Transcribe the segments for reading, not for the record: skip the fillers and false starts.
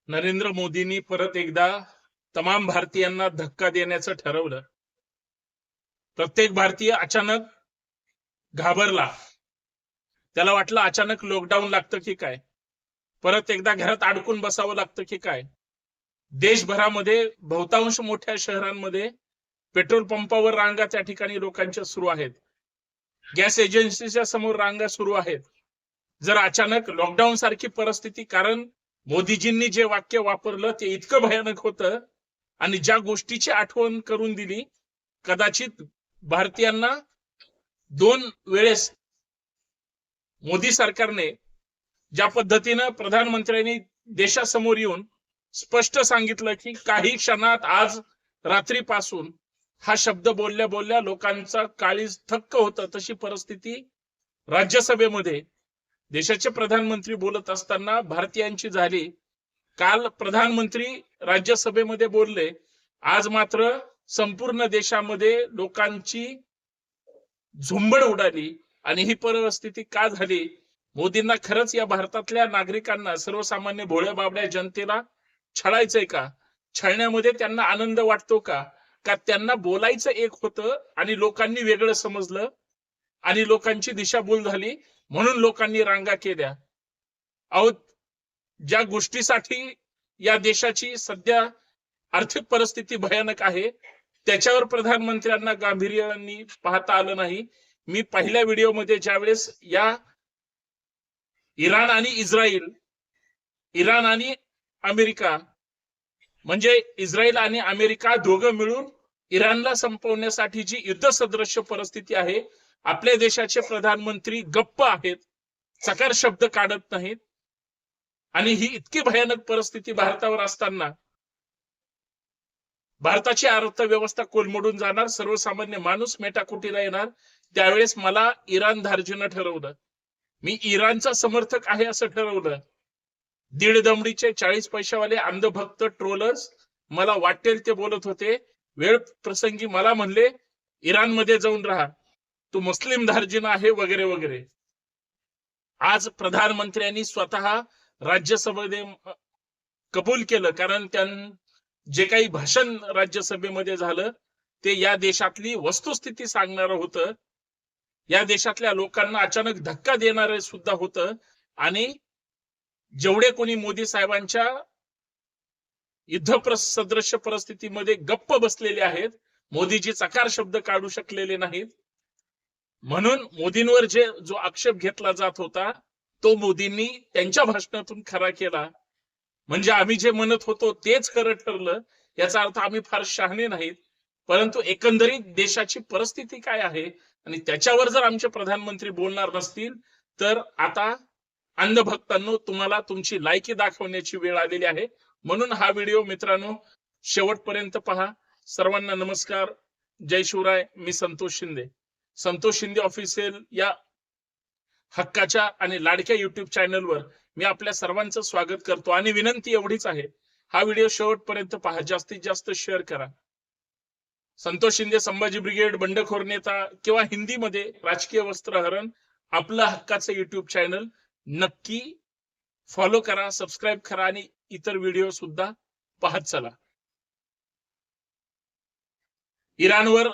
नरेंद्र मोदींनी परत एकदा तमाम भारतीयांना धक्का देण्याचं ठरवलं. प्रत्येक भारतीय अचानक घाबरला. त्याला वाटलं अचानक लॉकडाऊन लागतं की काय, परत एकदा घरात अडकून बसावं लागतं की काय. देशभरामध्ये बहुतांश मोठ्या शहरांमध्ये पेट्रोल पंपावर रांगा त्या ठिकाणी लोकांच्या सुरू आहेत. गॅस एजन्सीच्या समोर रांगा सुरू आहेत. जर अचानक लॉकडाऊन सारखी परिस्थिती, कारण मोदीजींनी जे वाक्य वापरलं ते इतकं भयानक होतं आणि ज्या गोष्टीची आठवण करून दिली, कदाचित भारतीयांना दोन वेळेस मोदी सरकारने ज्या पद्धतीनं प्रधानमंत्र्यांनी देशासमोर येऊन स्पष्ट सांगितलं की काही क्षणात आज रात्रीपासून हा शब्द बोलल्या बोलल्या लोकांचा काळीज थक्क होतं, तशी परिस्थिती राज्यसभेमध्ये देशाचे प्रधानमंत्री बोलत असताना भारतीयांची झाली. काल प्रधानमंत्री राज्यसभेमध्ये बोलले, आज मात्र संपूर्ण देशामध्ये लोकांची झुंबड उडाली. आणि ही परिस्थिती का झाली? मोदींना खरंच या भारतातल्या नागरिकांना, सर्वसामान्य भोळ्या बाबड्या जनतेला छळायचंय का? छळण्यामध्ये त्यांना आनंद वाटतो का? का त्यांना बोलायचं एक होतं आणि लोकांनी वेगळं समजलं आणि लोकांची दिशाभूल झाली म्हणून लोकांनी रांगा केल्या? अहो, ज्या गोष्टीसाठी या देशाची सध्या आर्थिक परिस्थिती भयानक आहे त्याच्यावर प्रधानमंत्र्यांना गांभीर्याने पाहता आलं नाही. मी पहिल्या व्हिडिओमध्ये ज्यावेळेस या इराण आणि अमेरिका, म्हणजे इस्रायल आणि अमेरिका दोघं मिळून इराणला संपवण्यासाठी जी युद्धसदृश्य परिस्थिती आहे, आपल्या देशाचे प्रधानमंत्री गप्प आहेत, चकार शब्द काढत नाहीत. आणि ही इतकी भयानक परिस्थिती भारतावर असताना भारताची अर्थव्यवस्था कोलमडून जाणार, सर्वसामान्य माणूस मेटाकुटीला येणार, त्यावेळेस मला इराण धार्जिनं ठरवलं. मी इराणचा समर्थक आहे असं ठरवलं. दीड दमडीचे 40 पैशावाले अंधभक्त ट्रोलर्स मला वाटेल ते बोलत होते. वेळ प्रसंगी मला म्हणले इराणमध्ये जाऊन राहा, तू मुस्लिम धार्जिन आहे वगैरे वगैरे. आज प्रधानमंत्र्यांनी स्वतः राज्यसभेमध्ये कबूल केलं, कारण जे काही भाषण राज्यसभेमध्ये झालं ते या देशातली वस्तुस्थिती सांगणारं होतं, या देशातल्या लोकांना अचानक धक्का देणारे सुद्धा होतं. आणि जेवढे कोणी मोदी साहेबांच्या युद्ध सदृश्य परिस्थितीमध्ये गप्प बसलेले आहेत, मोदीजी चकार शब्द काढू शकलेले नाहीत. म्हणून मोदींवर जो आक्षेप घेतला जात होता तो मोदींनी त्यांच्या भाषणातून खरा केला. म्हणजे आम्ही जे म्हणत होतो तेच खरं ठरलं. याचा अर्थ आम्ही फार शहाणे नाहीत, परंतु एकंदरीत देशाची परिस्थिती काय आहे आणि त्याच्यावर जर आमचे प्रधानमंत्री बोलणार नसतील तर आता अंधभक्तांनो, तुम्हाला तुमची लायकी दाखवण्याची वेळ आलेली आहे. म्हणून हा व्हिडिओ मित्रांनो शेवटपर्यंत पहा. सर्वांना नमस्कार, जय शिवराय. मी संतोष शिंदे, संतोष शिंदे ऑफिशियल या हक्काच्या आणि लाडक्या युट्यूब चॅनलवर मी आपल्या सर्वांचं स्वागत करतो. आणि विनंती एवढीच आहे, हा व्हिडिओ शेवटपर्यंत पहा, जास्तीत जास्त शेअर करा. संतोष शिंदे संभाजी ब्रिगेड, बंडखोर नेता किंवा हिंदीमध्ये राजकीय वस्त्रहरण, आपलं हक्काचं युट्यूब चॅनल नक्की फॉलो करा, सबस्क्राईब करा आणि इतर व्हिडिओ सुद्धा पाहत चला. इराणवर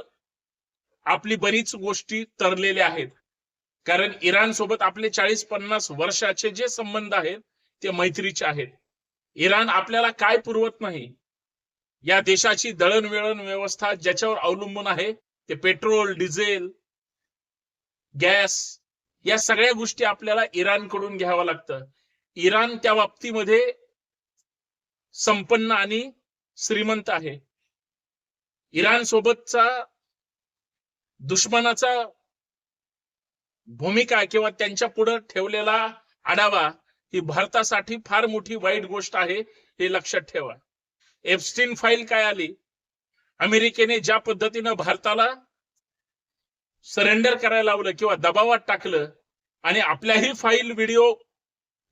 आपली बरीच गोष्टी तरलेल्या आहेत, कारण इराण सोबत आपले 40-50 वर्षाचे जे संबंध आहेत ते मैत्रीचे आहेत. इराण आपल्याला काय पुरवत नाही, या देशाची दळणवळण व्यवस्था ज्याच्यावर अवलंबून आहे ते पेट्रोल, डिझेल, गॅस, या सगळ्या गोष्टी आपल्याला इराणकडून घ्यावं लागतं. इराण त्या बाबतीमध्ये संपन्न आणि श्रीमंत आहे. इराण सोबतचा दुश्मनाचा भूमिका किंवा त्यांच्या पुढे ठेवलेला आढावा ही भारतासाठी फार मोठी वाईट गोष्ट आहे, हे लक्षात ठेवा. एप्स्टीन फाईल काय आली, अमेरिकेने ज्या पद्धतीनं भारताला सरेंडर करायला लावलं किंवा दबावात टाकलं आणि आपल्याही फाईल व्हिडिओ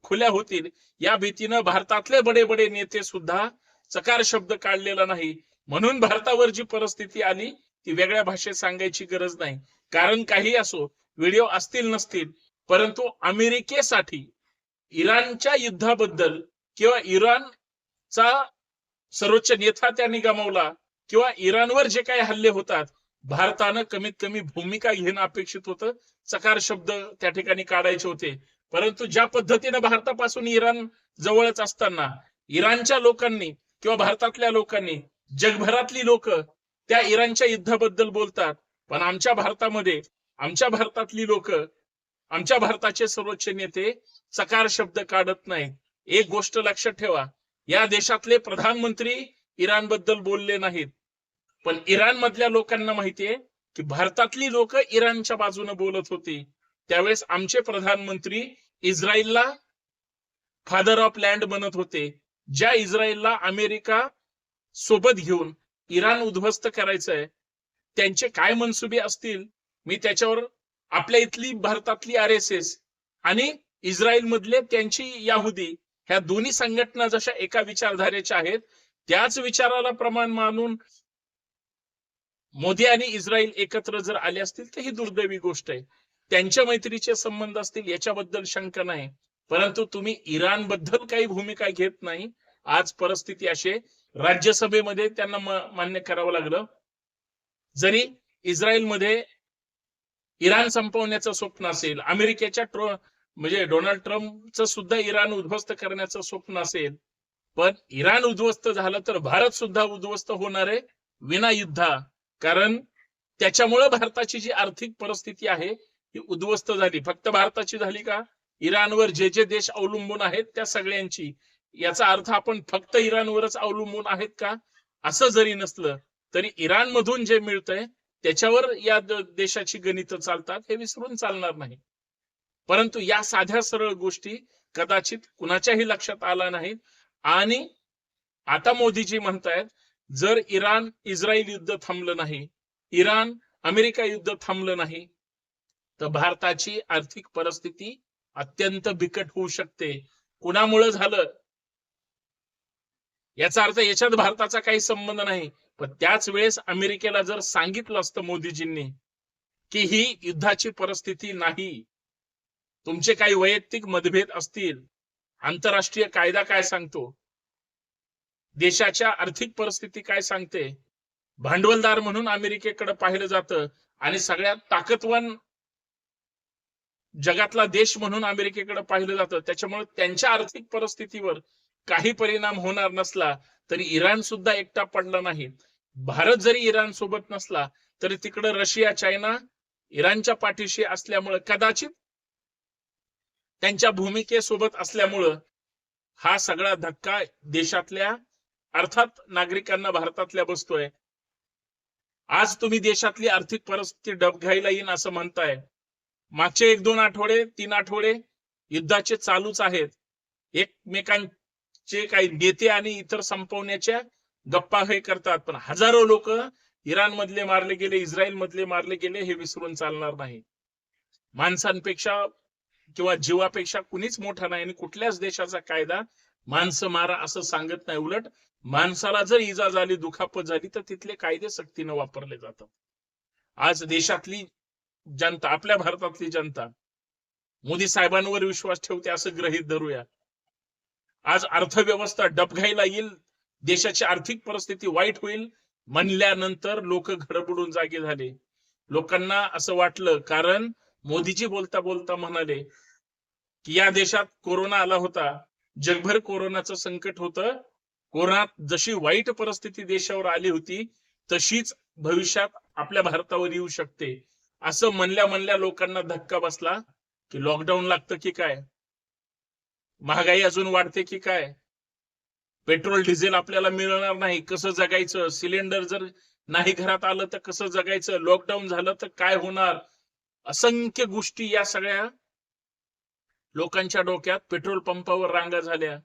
खुल्या होतील या भीतीनं भारतातले बडे बडे नेते सुद्धा चकार शब्द काढलेला नाही. म्हणून भारतावर जी परिस्थिती आली ती वेगळ्या भाषेत सांगायची गरज नाही, कारण काही असो, व्हिडिओ असतील नसतील, परंतु अमेरिकेसाठी इराणच्या युद्धाबद्दल किंवा इराण चा सर्वोच्च नेता त्यांनी गमावला, किंवा इराणवर जे काही हल्ले होतात, भारतानं कमीत कमी भूमिका घेणं अपेक्षित होतं, चकार शब्द त्या ठिकाणी काढायचे होते. परंतु ज्या पद्धतीने भारतापासून इराण जवळच असताना इराणच्या लोकांनी किंवा भारतातल्या लोकांनी, जगभरातली लोक त्या इराणच्या युद्धाबद्दल बोलतात, पण आमच्या भारतामध्ये आमच्या भारतातली लोक, आमच्या भारताचे सर्वोच्च नेते चकार शब्द काढत नाहीत. एक गोष्ट लक्षात ठेवा, या देशातले प्रधानमंत्री इराण बद्दल बोलले नाहीत, पण इराण मधल्या लोकांना माहितीये की भारतातली लोक इराणच्या बाजूने बोलत होती. त्यावेळेस आमचे प्रधानमंत्री इस्रायलला फादर ऑफ लँड म्हणत होते. ज्या इस्रायलला अमेरिका सोबत घेऊन इराण उद्ध्वस्त करायचंय, त्यांचे काय मनसुबे असतील मी त्याच्यावर, आपल्या इथली भारतातली RSS आणि इस्रायल मधले त्यांची याहुदी, ह्या दोन्ही संघटना जशा एका विचारधारेच्या आहेत, त्याच विचाराला प्रमाण मानून मोदी आणि इस्रायल एकत्र जर आले असतील तर ही दुर्दैवी गोष्ट आहे. त्यांच्या मैत्रीचे संबंध असतील याच्याबद्दल शंका नाही, परंतु तुम्ही इराण बद्दल काही भूमिका घेत नाही. आज परिस्थिती अशी, राज्यसभेमध्ये त्यांना मान्य करावं लागलं. जरी इस्रायलमध्ये इराण संपवण्याचं स्वप्न असेल, अमेरिकेच्या म्हणजे डोनाल्ड ट्रम्पचं सुद्धा इराण उद्ध्वस्त करण्याचं स्वप्न असेल, पण इराण उद्ध्वस्त झालं तर भारत सुद्धा उद्ध्वस्त होणार आहे विना युद्धा. कारण त्याच्यामुळे भारताची जी आर्थिक परिस्थिती आहे ती उद्ध्वस्त झाली. फक्त भारताची झाली का? इराणवर जे जे देश अवलंबून आहेत त्या सगळ्यांची. याचा अर्थ आपण फक्त इराणवरच अवलंबून आहेत का? असं जरी नसलं तरी इराण मधून जे मिळतंय त्याच्यावर या देशाची गणितं चालतात, हे विसरून चालणार नाही. परंतु या साध्या सरळ गोष्टी कदाचित कुणाच्याही लक्षात आला नाहीत. आणि आता मोदीजी म्हणतायत, जर इराण इस्रायल युद्ध थांबलं नाही, इराण अमेरिका युद्ध थांबलं नाही, तर भारताची आर्थिक परिस्थिती अत्यंत बिकट होऊ शकते. कुणामुळे झालं याचा अर्थ याच्यात भारताचा काही संबंध नाही. पण त्याच वेळेस अमेरिकेला जर सांगितलं असतं मोदीजींनी की ही युद्धाची परिस्थिती नाही, तुमचे काही वैयक्तिक मतभेद असतील, आंतरराष्ट्रीय कायदा काय सांगतो, देशाच्या आर्थिक परिस्थिती काय सांगते, भांडवलदार म्हणून अमेरिकेकडे पाहिलं जातं आणि सगळ्यात ताकदवान जगातला देश म्हणून अमेरिकेकडे पाहिलं जातं, त्याच्यामुळे त्यांच्या आर्थिक परिस्थितीवर काही परिणाम होणार नसला तरी इराण सुद्धा एकटा पडला नाही. भारत जरी इराण सोबत नसला तरी तिकडे रशिया, चायना इराणच्या पाठीशी असल्यामुळे, कदाचित त्यांच्या भूमिकेसोबत असल्यामुळं हा सगळा धक्का देशातल्या अर्थात नागरिकांना भारतातल्या बसतोय. आज तुम्ही देशातली आर्थिक परिस्थिती डबघाईला येईन असं म्हणताय. मागचे 1-2 आठवडे 3 आठवडे युद्धाचे चालूच आहेत. एकमेकांचे काही नेते आणि इतर संपवण्याच्या गप्पा हे करतात, पण हजारो लोक इराण मधले मारले गेले, इस्रायल मधले मारले गेले, हे विसरून चालणार नाही. माणसांपेक्षा किंवा जीवापेक्षा कुणीच मोठा नाही आणि कुठल्याच देशाचा कायदा माणसं मारा असं सांगत नाही. उलट माणसाला जर इजा झाली, दुखापत झाली तर तिथले कायदे सक्तीनं वापरले जातात. आज देशातली जनता, आपल्या भारतातली जनता मोदी साहेबांवर विश्वास ठेवते असं गृहीत धरूया. आज अर्थव्यवस्था डबघाईला येईल, देशाची आर्थिक परिस्थिती वाईट होईल म्हणल्यानंतर लोक घडबडून जागे झाले. लोकांना असं वाटलं, कारण मोदीजी बोलता बोलता म्हणाले की या देशात कोरोना आला होता, जगभर कोरोनाचं संकट होतं, कोरोनात जशी वाईट परिस्थिती देशावर आली होती तशीच भविष्यात आपल्या भारतावर येऊ शकते. असं म्हणल्या लोकांना धक्का बसला की लॉकडाऊन लागतं की काय, महागाई अजून वाढते की काय, पेट्रोल डिझेल आपल्याला मिळणार नाही, कसं जगायचं, सिलेंडर जर नाही घरात आलं तर कसं जगायचं, लॉकडाऊन झालं तर काय होणार, असंख्य गोष्टी या सगळ्या लोकांच्या डोक्यात. पेट्रोल पंपावर रांगा झाल्या.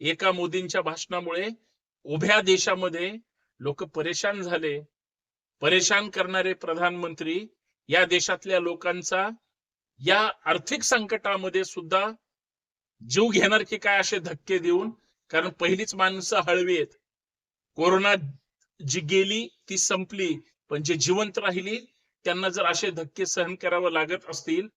एका मोदींच्या भाषणामुळे उभ्या देशामध्ये लोक परेशान झाले. परेशान करणारे प्रधानमंत्री या देशातल्या लोकांचा या आर्थिक संकटामध्ये सुद्धा जीव घेणार की काय असे धक्के देऊन, कारण पहिलीच माणसं हळवी आहेत. कोरोना जी गेली ती संपली, पण जे जिवंत राहिली त्यांना जर असे धक्के सहन करावं लागत असतील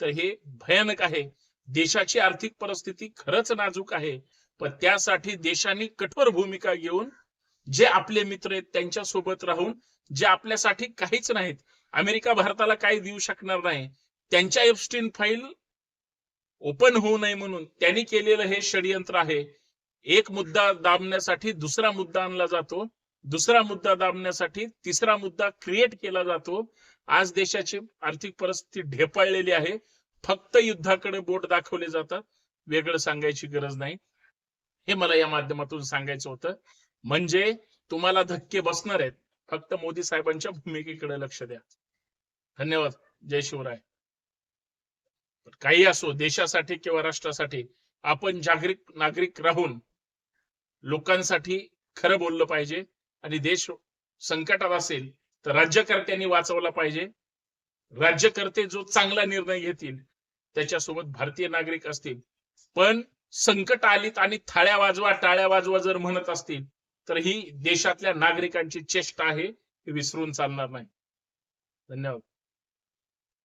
तर हे भयानक आहे. देशाची आर्थिक परिस्थिती खरंच नाजूक आहे, पण त्यासाठी देशाने कठोर भूमिका घेऊन जे आपले मित्र आहेत त्यांच्या सोबत राहून, जे आपल्यासाठी काहीच नाहीत, अमेरिका भारताला काही देऊ शकणार नाही, त्यांच्या एप्स्टीन फाईल ओपन होऊ नये म्हणून त्यांनी केलेलं हे षडयंत्र आहे. एक मुद्दा दाबण्यासाठी दुसरा मुद्दा आणला जातो, दुसरा मुद्दा दाबण्यासाठी तिसरा मुद्दा क्रिएट केला जातो. आज देशाची आर्थिक परिस्थिती ढेपाळलेली आहे. फक्त युद्धाकडे बोट दाखवले जातात, वेगळं सांगायची गरज नाही. हे मला या माध्यमातून सांगायचं होतं. म्हणजे तुम्हाला धक्के बसणार आहेत, फक्त मोदी साहेबांच्या भूमिकेकडे लक्ष द्या. धन्यवाद. जय शिवराय. काही असो, देशासाठी किंवा राष्ट्रासाठी आपण जागरूक नागरिक राहून लोकांसाठी खरं बोललं पाहिजे. आणि देश संकटात असेल तर राज्यकर्त्यांनी वाचवला पाहिजे. राज्यकर्ते जो चांगला निर्णय घेतील त्याच्यासोबत भारतीय नागरिक असतील. पण संकट आलीत आणि थाळ्या वाजवा टाळ्या वाजवा जर म्हणत असतील तर ही देशातल्या नागरिकांची चेष्टा आहे, ही विसरून चालणार नाही. धन्यवाद.